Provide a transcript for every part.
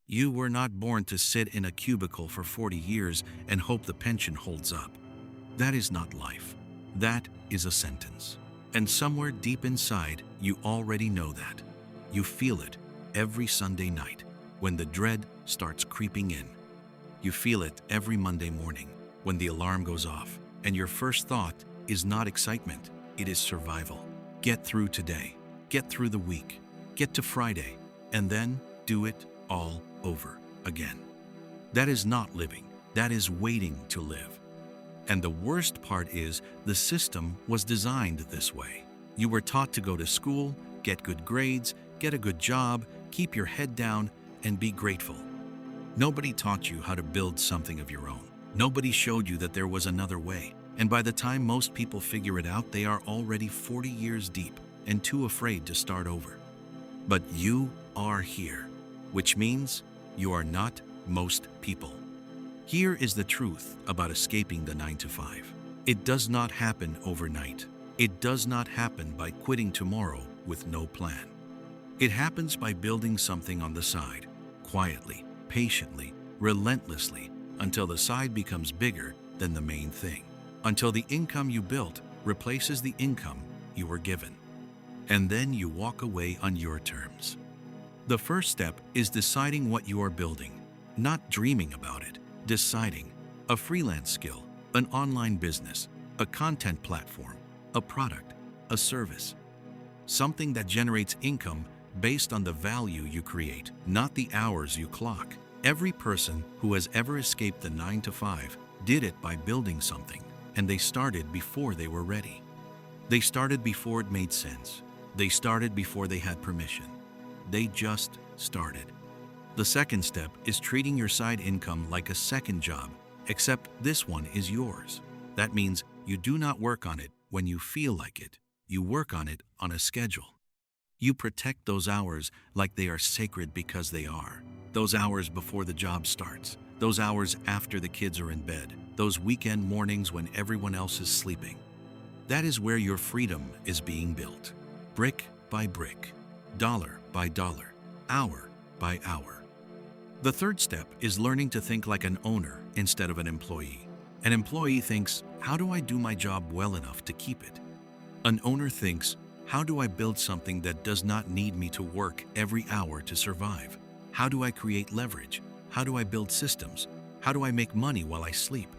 You were not born to sit in a cubicle for 40 years and hope the pension holds up. That is not life. That is a sentence. And somewhere deep inside, you already know that. You feel it every Sunday night when the dread starts creeping in. You feel it every Monday morning when the alarm goes off and your first thought is not excitement, it is survival. Get through today, get through the week, get to Friday, and then do it all over again. That is not living, that is waiting to live. And the worst part is the system was designed this way. You were taught to go to school, get good grades, get a good job, keep your head down, and be grateful. Nobody taught you how to build something of your own. Nobody showed you that there was another way. And by the time most people figure it out, they are already 40 years deep and too afraid to start over. But you are here, which means you are not most people. Here is the truth about escaping the 9-to-5. It does not happen overnight. It does not happen by quitting tomorrow with no plan. It happens by building something on the side, quietly, patiently, relentlessly, until the side becomes bigger than the main thing, until the income you built replaces the income you were given. And then you walk away on your terms. The first step is deciding what you are building, not dreaming about it, deciding. A freelance skill, an online business, a content platform, a product, a service. Something that generates income based on the value you create, not the hours you clock. Every person who has ever escaped the 9-to-5 did it by building something, and they started before they were ready. They started before it made sense. They started before they had permission. They just started. The second step is treating your side income like a second job, except this one is yours. That means you do not work on it when you feel like it. You work on it on a schedule. You protect those hours like they are sacred because they are. Those hours before the job starts. Those hours after the kids are in bed. Those weekend mornings when everyone else is sleeping. That is where your freedom is being built. Brick by brick, dollar by dollar, hour by hour. The third step is learning to think like an owner instead of an employee. An employee thinks, how do I do my job well enough to keep it? An owner thinks, how do I build something that does not need me to work every hour to survive? How do I create leverage? How do I build systems? How do I make money while I sleep?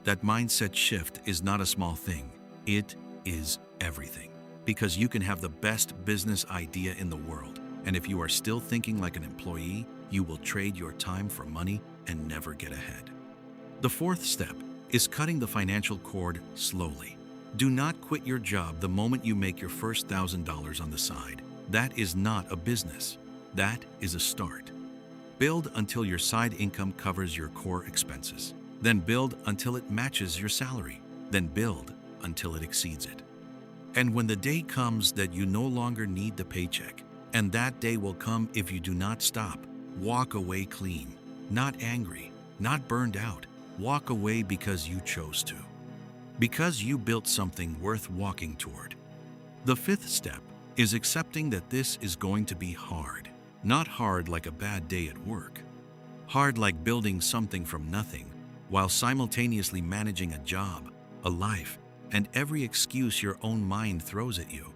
That mindset shift is not a small thing. It is everything. Because you can have the best business idea in the world, and if you are still thinking like an employee, you will trade your time for money and never get ahead. The fourth step is cutting the financial cord slowly. Do not quit your job the moment you make your first $1,000 on the side. That is not a business. That is a start. Build until your side income covers your core expenses. Then build until it matches your salary. Then build until it exceeds it. And when the day comes that you no longer need the paycheck, and that day will come if you do not stop, walk away clean, not angry, not burned out. Walk away because you chose to. Because you built something worth walking toward. The fifth step is accepting that this is going to be hard. Not hard like a bad day at work. Hard like building something from nothing while simultaneously managing a job, a life, and every excuse your own mind throws at you.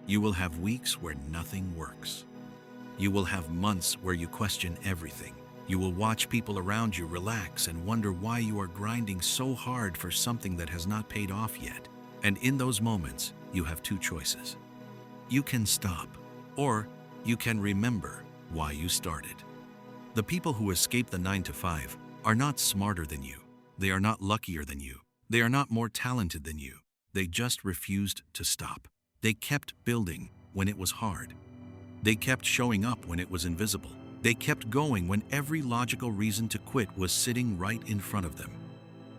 You will have weeks where nothing works. You will have months where you question everything. You will watch people around you relax and wonder why you are grinding so hard for something that has not paid off yet. And in those moments, you have two choices. You can stop, or you can remember why you started. The people who escape the 9-to-5 are not smarter than you. They are not luckier than you. They are not more talented than you. They just refused to stop. They kept building when it was hard. They kept showing up when it was invisible. They kept going when every logical reason to quit was sitting right in front of them.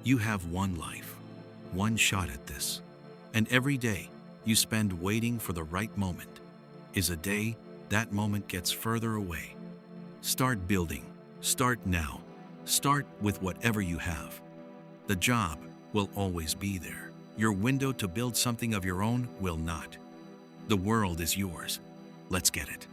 You have one life, one shot at this. And every day you spend waiting for the right moment is a day that moment gets further away. Start building. Start now. Start with whatever you have. The job will always be there. Your window to build something of your own will not. The world is yours. Let's get it.